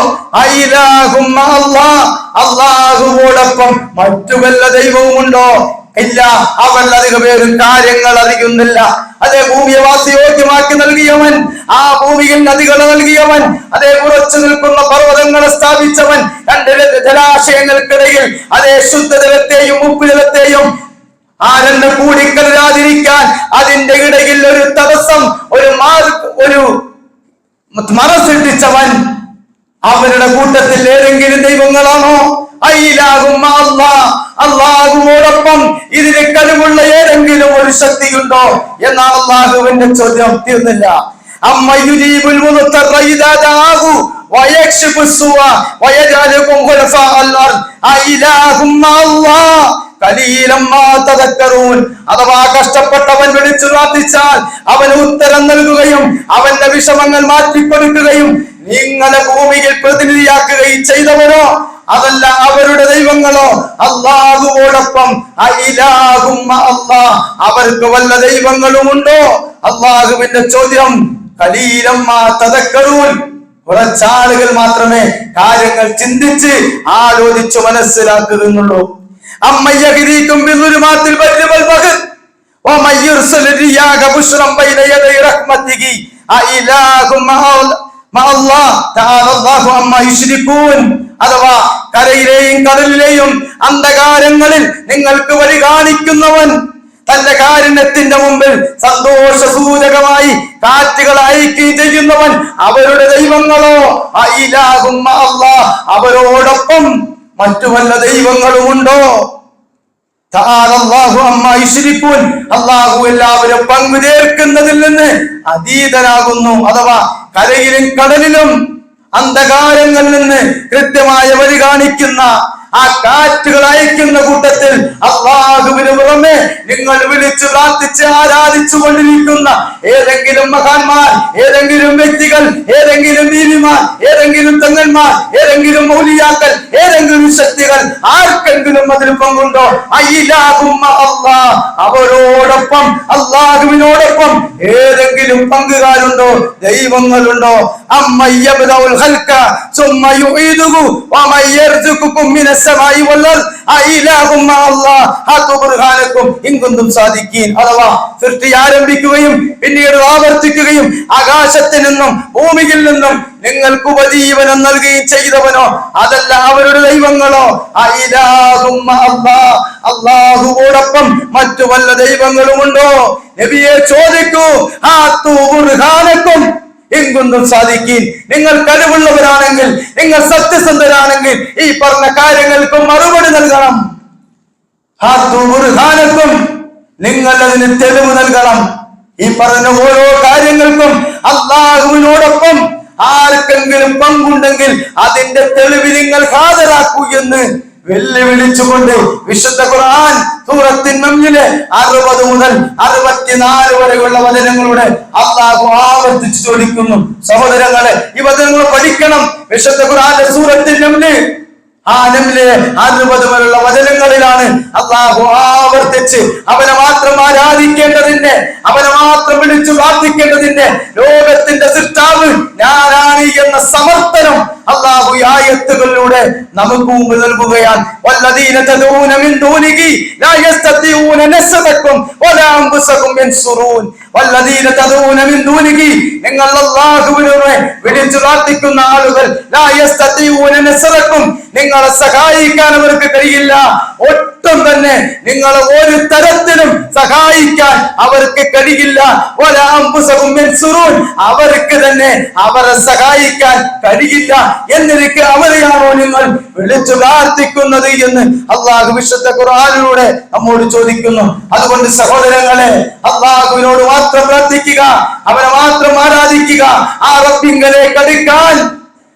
അല്ലാഹുവോടൊപ്പം മറ്റു വല്ല ദൈവവുമുണ്ടോ? ഇല്ല. അവർ അധിക പേരും കാര്യങ്ങൾ അറിയുന്നില്ല. അതേ ഭൂമിയെ വാസയോഗ്യമാക്കി നൽകിയവൻ, ആ ഭൂമിയിൽ നദികളെ നൽകിയവൻ, അതേ ഉറച്ചു നിൽക്കുന്ന പർവ്വതങ്ങളെ സ്ഥാപിച്ചവൻ, രണ്ട് ജലാശയങ്ങൾക്കിടയിൽ അതേ ശുദ്ധജലത്തെയും ഉപ്പുജലത്തെയും ആരെന്നെ കൂടിക്കലരാതിരിക്കാൻ അതിന്റെ ഇടയിൽ ഒരു തടസ്സം, ഒരു മറ സൃഷ്ടിച്ചവൻ, അവരുടെ കൂട്ടത്തിൽ ഏതെങ്കിലും ദൈവങ്ങളാണോ? അല്ലാഹുവോടൊപ്പം ഇതിന് കഴിവുള്ള ഏതെങ്കിലും ഒരു ശക്തിയുണ്ടോ എന്നാണ് അല്ലാഹുവിന്റെ ചോദ്യം. തീർന്നില്ല. അമ്മയുജീബുൽ മുദ്തറ ഇദാ ദഅഹു വയക്ഷിഫു സുവ വയജഅലുകും ഖുലഫാഅൽ അർദ് അഇലാഹും അല്ലാഹ് ഖലീലൻ മാ തദക്കറൂൻ. അഥവാ കഷ്ടപ്പെട്ടവൻ വിളിച്ചു പ്രാർത്ഥിച്ചാൽ അവന് ഉത്തരം നൽകുകയും അവന്റെ വിഷമങ്ങൾ മാറ്റിക്കൊടുക്കുകയും നിങ്ങളെ ഭൂമിയിൽ പ്രതിനിധിയാക്കുകയും ചെയ്തവനോ? അതല്ല അവരുടെ ദൈവങ്ങളോ? അല്ലാഹുവോടൊപ്പം അവർക്ക് വല്ല ദൈവങ്ങളുമുണ്ടോ? അല്ലാഹുവിന്റെ ചോദ്യം. ഖലീലൻ മാ തദക്കറൂൻ. കുറച്ചാളുകൾ മാത്രമേ കാര്യങ്ങൾ ചിന്തിച്ച് ആലോചിച്ചു മനസ്സിലാക്കുന്നുള്ളൂ. أمن يهديكم بظلمات البر والبحر ومن يرسل الرياح بشرا بين يدي رحمته أإله مع الله تعالى الله عما يشركون. അഥവാ കരയിലെയും കടലിലെയും അന്ധകാരങ്ങളിൽ നിങ്ങൾക്ക് വഴി കാണിക്കുന്നവൻ, തന്റെ കാരുണ്യത്തിന്റെ മുമ്പിൽ സന്തോഷ സൂചകമായി കാറ്റുകൾ അയക്കുകയും ചെയ്യുന്നവൻ അവരുടെ ദൈവങ്ങളോ? അഇലാഹും അല്ലാഹ്. അവരോടൊപ്പം മറ്റു വല്ല ദൈവങ്ങളുമുണ്ടോ? അല്ലാഹു എല്ലാവരും പങ്കുചേർക്കുന്നതിൽ നിന്ന് അതീതനാകുന്നു. അഥവാ കരയിലും കടലിലും അന്ധകാരങ്ങളിൽ നിന്ന് കൃത്യമായ വഴി കാണിക്കുന്ന ആ കാറ്റുകൾ അയക്കുന്ന കൂട്ടത്തിൽ അല്ലാഹുവിന് പുറമെ നിങ്ങൾ വിളിച്ചു പ്രാർത്ഥിച്ച് ആരാധിച്ചു കൊണ്ടിരിക്കുന്ന ഏതെങ്കിലും മഹാന്മാർ, ഏതെങ്കിലും വ്യക്തികൾ, ഏതെങ്കിലും ദീനിമാർ, ഏതെങ്കിലും തങ്ങന്മാർ, ഏതെങ്കിലും മൗലിയാക്കൾ, ഏതെങ്കിലും ശക്തികൾ, ആർക്കെങ്കിലും അതിൽ പങ്കുണ്ടോ? അവരോടൊപ്പം അല്ലാഹുവിനോടൊപ്പം ഏതെങ്കിലും പങ്കുകാരുണ്ടോ? ദൈവങ്ങളുണ്ടോ? അമ്മയ്യബ്ദഉൽ ഖൽഖ സുമ്മ യുഈദുഹു വമൻ യർസുഖുകും മിനസ് സമാഇ വൽ അർദ് അഇലാഹും അല്ലാഹ് ഹതു ബുർഹാനകും ഇൻ കുന്തും സാദിഖീൻ. അഥവാ സൃഷ്ടി ആരംഭിക്കുകയും പിന്നീട് ആവർത്തിക്കുകയും ആകാശത്തിൽ നിന്നും ഭൂമിയിൽ നിന്നും നിങ്ങൾക്ക് ഉപജീവനം നൽകുകയും ചെയ്തവനോ? അതല്ല അവരുടെ ദൈവങ്ങളോ? അഇലാഹും അല്ലാഹ്. അല്ലാഹുവോടൊപ്പം മറ്റു വല്ല ദൈവങ്ങളുമുണ്ടോ? നബിയെ ചോദിക്കൂ. ഹതു ബുർഹാനകും എങ്കുന്നും സാധിക്കും. നിങ്ങൾ കഴിവുള്ളവരാണെങ്കിൽ, നിങ്ങൾ സത്യസന്ധരാണെങ്കിൽ ഈ പറഞ്ഞ കാര്യങ്ങൾക്ക് മറുപടി നൽകണം. നിങ്ങൾ അതിന് തെളിവ് നൽകണം. ഈ പറഞ്ഞ ഓരോ കാര്യങ്ങൾക്കും അല്ലാഹുവിനോടൊപ്പം ആർക്കെങ്കിലും പങ്കുണ്ടെങ്കിൽ അതിന്റെ തെളിവ് നിങ്ങൾ ഹാജരാക്കൂ എന്ന് വെല്ലുവിളിച്ചുകൊണ്ട് വിശുദ്ധ ഖുർആൻ സൂറത്തുൻ നംലിലെ 60 മുതൽ 64 വരെയുള്ള വചനങ്ങളുടെ അല്ലാഹു ആവർത്തിച്ചു ചോദിക്കുന്നു. സഹോദരങ്ങളെ, ഈ വചനങ്ങൾ പഠിക്കണം. വിശുദ്ധ ഖുർആനിലെ സൂറത്തുൻ നംല്, ആ നംലിലെ 60 വരെയുള്ള വചനങ്ങളിലാണ് അല്ലാഹു ആവർത്തിച്ച് അവനെ മാത്രം ആരാധിക്കേണ്ടതിന്റെ, അവനെ മാത്രം വിളിച്ചു പ്രാർത്ഥിക്കേണ്ടതിന്റെ, ലോകത്തിന്റെ സൃഷ്ടാവ് ഞാനാണ് എന്ന സമർത്ഥനം അല്ലാഹു ആയത്തുകളിലൂടെ നമുക്ക് മുമ്പ് നൽകുകയാണ്. വല്ലദീന തദഊന മിൻ ദൂനിഹി ലാ യസ്തതിഊന നസ്റക്കും വലാ അൻഫുസകും യൻസുറൂൻ. വല്ലദീന തദഊന മിൻ ദൂനിഹി, നിങ്ങൾ അല്ലാഹുവിനെ വിളിച്ചു പ്രാർത്ഥിക്കുന്ന ആളുകൾ, ലാ യസ്തതിഊന നസ്റക്കും, നിങ്ങളെ സഹായിക്കാൻ അവർക്ക് കഴിയില്ല. ഒട്ടും തന്നെ നിങ്ങളെ ഒരു തരത്തിലും സഹായിക്കാൻ അവർക്ക് കഴിയില്ല. വലാ അൻഫുസകും അവർക്ക് തന്നെ അവരെ സഹായിക്കാൻ കഴിയില്ല എന്നിരിക്കെ അവരെയാണോ നിങ്ങൾ വിളിച്ചു പ്രാർത്ഥിക്കുന്നത് എന്ന് അള്ളാഹു വിശുദ്ധ ഖുർആനിലൂടെ നമ്മോട് ചോദിക്കുന്നു. അതുകൊണ്ട് സഹോദരങ്ങളെ, അള്ളാഹുവിനോട് മാത്രം പ്രാർത്ഥിക്കുക, അവനെ മാത്രം ആരാധിക്കുക. ആ റബ്ബിങ്കലേക്ക് അടുക്കാൻ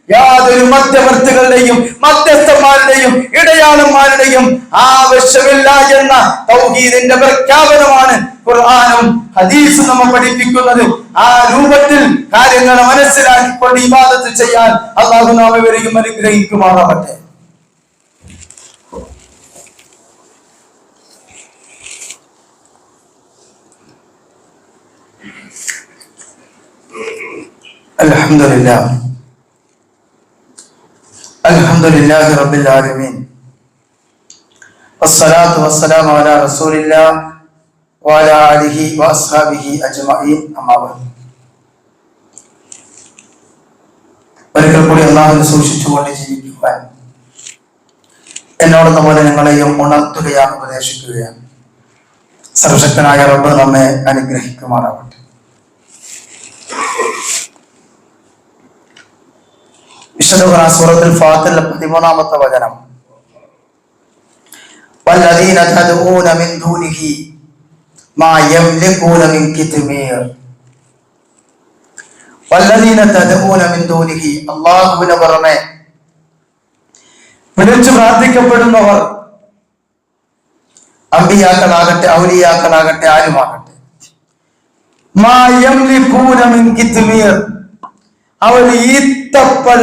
യാതൊരു മധ്യവർത്തികളുടെയും മധ്യസ്ഥന്മാരുടെയും ഇടയാളന്മാരുടെയും ആവശ്യമില്ല എന്ന തൗഹീദിന്റെ പ്രഖ്യാപനമാണ് ഖുർആനും ഹദീസും നമ്മെ പഠിപ്പിക്കുന്നത്. ആ രൂപത്തിൽ കാര്യങ്ങളെ മനസ്സിലാക്കിക്കൊണ്ട് ഇബാദത്ത് ചെയ്യാൻ അല്ലാഹു നമ്മെ വരെയും അനുഗ്രഹിക്കുമാറാവട്ടെ. അൽഹംദുലില്ലാഹ് അൽഹംദുലില്ലാഹി റബ്ബിൽ ആലമീൻ വസ്സലാത്തു വസ്സലാമു അലാ റസൂലില്ലാഹ് വഅലാ ആലിഹി വഅസ്ഹാബിഹി അജ്മഈൻ. അമ്മാ ബഅദ്. ഒരിക്കൽ കൂടി അല്ലാഹുവിനെ സൂക്ഷിച്ചുകൊണ്ട് ജീവിക്കുവാൻ എന്നോടെന്ന പോലെ നിങ്ങളെയും ഉണർത്തുകയാണ്, ഉപദേശിക്കുകയാണ്. സർവശക്തനായ റബ്ബ് നമ്മെ അനുഗ്രഹിക്കുമാറാവട്ടെ. വിശുദ്ധ ഖുർആൻ സൂറത്തുൽ ഫാത്തിഹ 13-ാമത്തെ വചനം, വല്ലദീന തദ്ഊന മിൻ ദൂനിഹി മാ യംലികൂന മിൻ കിത്മീർ. വല്ലദീന തദ്ഊന മിൻ ദൂനിഹി, അല്ലാഹുവിന് പുറമെ വിളിച്ചു പ്രാർത്ഥിക്കപ്പെടുന്നവർ, അമ്പിയാക്കളാകട്ടെ ഔലിയാക്കളാകട്ടെ ആരുമാകട്ടെ, മാ യംലികൂന മിൻ കിത്മീർ, അവർ ഈത്തപ്പഴ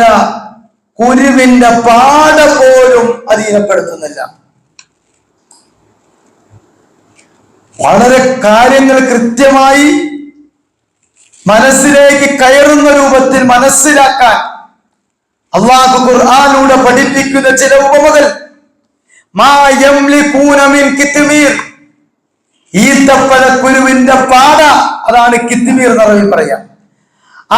കുരുവിന്റെ പാട പോലും അധീനപ്പെടുത്തുന്നില്ല. വളരെ കാര്യങ്ങൾ കൃത്യമായി മനസ്സിലേക്ക് കയറുന്ന രൂപത്തിൽ മനസ്സിലാക്കാൻ അല്ലാഹു ഖുർആനിലൂടെ പഠിപ്പിക്കുന്ന ചില ഉപമകൾ. മാ യംലികൂന മിൻ കിത്മീർ, ഈത്തപ്പഴ കുരുവിന്റെ പാട, അതാണ് കിത്മീർ എന്ന് പറയാം.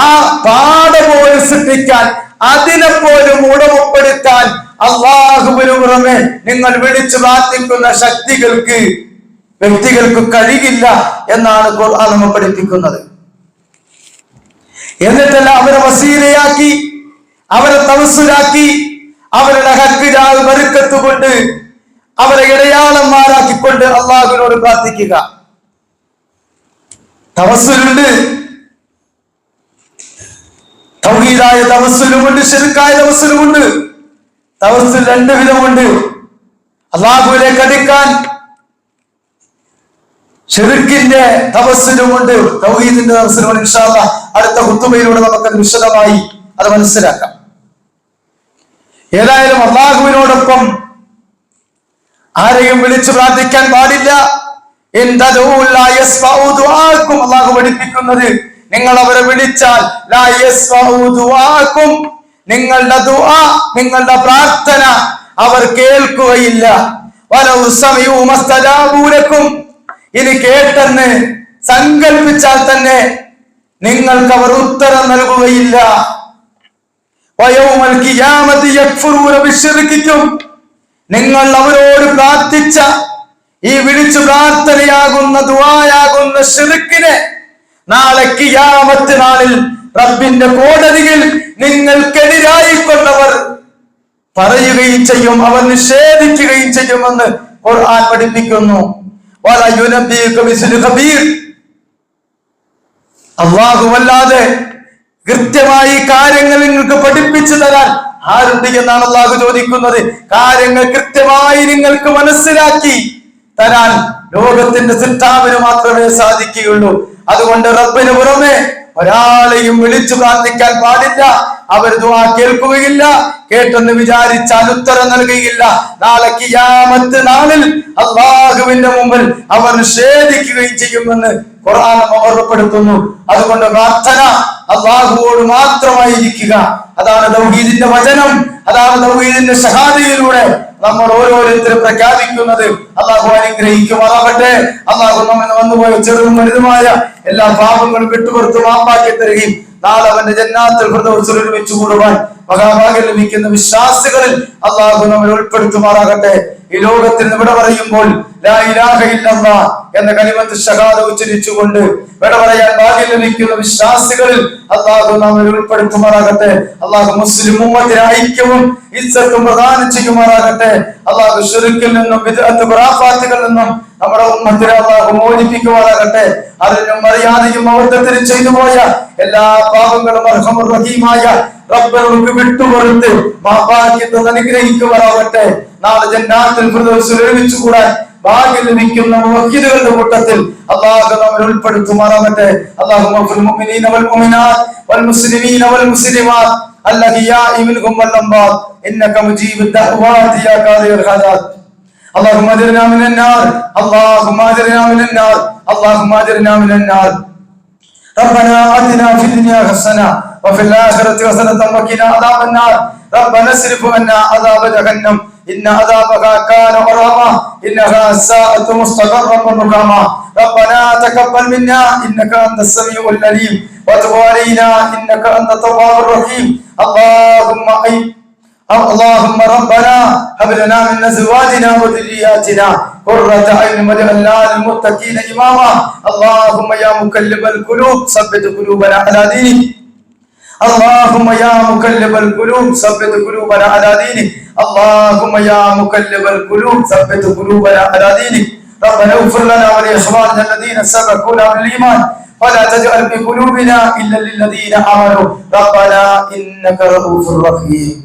ആ പാട പോലും സൃഷ്ടിക്കാൻ, അതിനെ പോലും ഉടമപ്പെടുത്താൻ അല്ലാഹുവിന് പുറമെ നിങ്ങൾ വിളിച്ചു പ്രാർത്ഥിക്കുന്ന ശക്തികൾക്ക്, വ്യക്തികൾക്ക് കഴിയില്ല എന്നാണ് ഖുർആൻ നമ്മെ പഠിപ്പിക്കുന്നത്. എന്നിട്ടല്ല അവരെ വസീലയാക്കി, അവരെ തവസ്സുലാക്കി, അവരുടെ ഹക്കിനാൽ ബർക്കത്ത് കൊണ്ട് അവരെ ഇടയാളന്മാരാക്കിക്കൊണ്ട് അല്ലാഹുവിനോട് പ്രാർത്ഥിക്കുക. തവസ്സുലുണ്ട്, തൗഹീദായ തവസ്സുലുമുണ്ട്, ശിർക്കായ തവസ്സുലുമുണ്ട്. തവസ്സുൽ രണ്ട് വിധമുണ്ട്. അല്ലാഹുവിലേക്ക് അടുക്കാൻ ശിർക്കിന്റെ തവസ്സുലുമുണ്ട്, തൗഹീദിന്റെ തവസ്സുലുമുണ്ട്. ഇൻഷാ അല്ലാഹ് അടുത്ത ഖുതുബയിലൂടെ നമുക്ക് വിശദമായി അത് മനസ്സിലാക്കാം. ഏതായാലും അല്ലാഹുവിനോടൊപ്പം ആരെയും വിളിച്ചു പ്രാർത്ഥിക്കാൻ പാടില്ല. അല്ലാഹു പഠിപ്പിക്കുന്നത്, നിങ്ങൾ അവരെ വിളിച്ചാൽ നിങ്ങളുടെ ദുആ, നിങ്ങളുടെ പ്രാർത്ഥന അവർ കേൾക്കുകയില്ല. ഇനി കേട്ടെന്ന് സങ്കൽപ്പിച്ചാൽ തന്നെ നിങ്ങൾക്ക് അവർ ഉത്തരം നൽകുകയില്ല. നിങ്ങൾ അവരോട് പ്രാർത്ഥിച്ച ഈ വിളിച്ചു പ്രാർത്ഥനയാകുന്ന ദുആയാകുന്ന ശിർക്കിനെ നാളെ ഖിയാമത്ത് നാളിൽ റബ്ബിന്റെ കോടതിയിൽ നിങ്ങൾക്കെതിരായി കൊണ്ടവർ പറയുകയും ചെയ്യും, അവർ നിഷേധിക്കുകയും ചെയ്യുമെന്ന് ഖുർആൻ പഠിപ്പിക്കുന്നു. അല്ലാഹുവല്ലാതെ കൃത്യമായി കാര്യങ്ങൾ നിങ്ങൾക്ക് പഠിപ്പിച്ചു തരാൻ ആരുണ്ട് എന്നാണ് അല്ലാഹു ചോദിക്കുന്നത്. കാര്യങ്ങൾ കൃത്യമായി നിങ്ങൾക്ക് മനസ്സിലാക്കി തരാൻ ലോകത്തിന്റെ സിദ്ധാവിന് മാത്രമേ സാധിക്കുകയുള്ളൂ. അതുകൊണ്ട് റബ്ബിന് പുറമെ ഒരാളെയും വിളിച്ചു പ്രാർത്ഥിക്കാൻ പാടില്ല. അവർ ദുആ കേൾക്കുകയില്ല, കേട്ടെന്ന് വിചാരിച്ചാൽ ഉത്തരം നൽകുകയില്ല. നാളെ ഖിയാമത്ത് നാളിൽ അല്ലാഹുവിന്റെ മുമ്പിൽ അവർ നിഷേധിക്കുകയും ചെയ്യുമെന്ന് ഖുർആൻ ഓർമ്മപ്പെടുത്തുന്നു. അതുകൊണ്ട് പ്രാർത്ഥന അല്ലാഹുവോട് മാത്രമായിരിക്കുക. അതാണ് തൗഹീദിന്റെ വചനം, അതാണ് തൗഹീദിന്റെ ഷഹാദയിലൂടെ നമ്മൾ ഓരോരുത്തരും പ്രഖ്യാപിക്കുന്നത്. അല്ലാഹു അനുഗ്രഹിക്കുമാറാകട്ടെ. അല്ലാഹു നമ്മെ വന്നുപോയ ചെറുതും വലുതുമായ എല്ലാ പാപങ്ങളും വിട്ടുപുറത്ത് മാപ്പാക്കി തരികയും നാളെ അവന്റെ ജന്നാത്തുൽ ഫിർദൗസിൽ ഒരുമിച്ച് കൂടുവാൻ മഹാഭാഗ്യം ലഭിക്കുന്ന വിശ്വാസികളിൽ അള്ളാഹു നമ്മെ ഉൾപ്പെടുത്തുമാറാകട്ടെ. ഈ ലോകത്തിൽ വിട പറയുമ്പോൾ ലാ ഇലാഹ ഇല്ലല്ലാഹ് എന്ന കലിമത്ത് ഷഹാദ ഉച്ചരിച്ചുകൊണ്ട് വിട പറയാൻ ഭാഗ്യം ലഭിക്കുന്ന വിശ്വാസികളിൽ അള്ളാഹു നമ്മെ ഉൾപ്പെടുത്തുമാറാകട്ടെ. അള്ളാഹു മുസ്ലിം ഉമ്മത്തിനെ ഐക്യവും ഇസ്സത്തും പ്രദാനം ചെയ്യുമാറാകട്ടെ. അള്ളാഹു ശിർക്കിൽ നിന്നും ബിദ്അത്ത് ഖുറാഫാത്തുകളിൽ നിന്നും നമ്മുടെ ഉമ്മത്തിനെ അള്ളാഹു മോചിപ്പിക്കുമാറാകട്ടെ. അറിഞ്ഞും അറിയാതെയും അബദ്ധത്തിലും ചെയ്തു പോയ എല്ലാ പാപങ്ങളും അർഹമുർ റഹീമായ റബ്ബിനോട് വിട്ടുകൊടുത്ത് മാപ്പാക്കി അനുഗ്രഹിക്കുമാറാകട്ടെ. നാളെ ജന്നാത്തുൽ ഫിർദൗസിൽ ഒരുമിച്ച് കൂടാൻ ഭാഗ്യം ലഭിക്കുന്ന മുവഹ്ഹിദുകളുടെ കൂട്ടത്തിൽ അല്ലാഹു നമ്മെ ഉൾപ്പെടുത്തുമാറാകട്ടെ. അല്ലാഹുമ്മ ഫിൽ മുഅ്മിനീന വൽ മുഅ്മിനാത്ത് വൽ മുസ്ലിമീന വൽ മുസ്ലിമാത്ത് അൽഹയാഇ മിൻഹും വൽ അംവാത്ത് ഇന്നക മുജീബുദ് ദഅവാതി യാ ഖാദിയൽ ഹാജാത്ത്. اللهم اجرنا من النار اللهم اجرنا من النار اللهم اجرنا من النار. ربنا آتنا في الدنيا حسنة وفي الآخرة حسنة وقنا عذاب النار. ربنا اصرف عنا عذاب جهنم إن عذابها كان غراما إنها ساءت مستقرا ومقاما. ربنا تقبل منا إنك أنت السميع العليم وتب علينا إنك أنت التواب الرحيم. اللهم ربنا هب لنا من ازواجنا وذرياتنا قرة اعين واجعلنا للمتقين اماما. اللهم يا مقلب القلوب ثبت قلوبنا على دينك. اللهم يا مقلب القلوب ثبت قلوبنا على دينك. اللهم يا مقلب القلوب ثبت قلوبنا على دينك. ربنا اغفر لنا ولاخواننا الذين سبقونا بالايمان ولا تجعل في قلوبنا الا للذين امنوا ربنا انك رؤوف رحيم.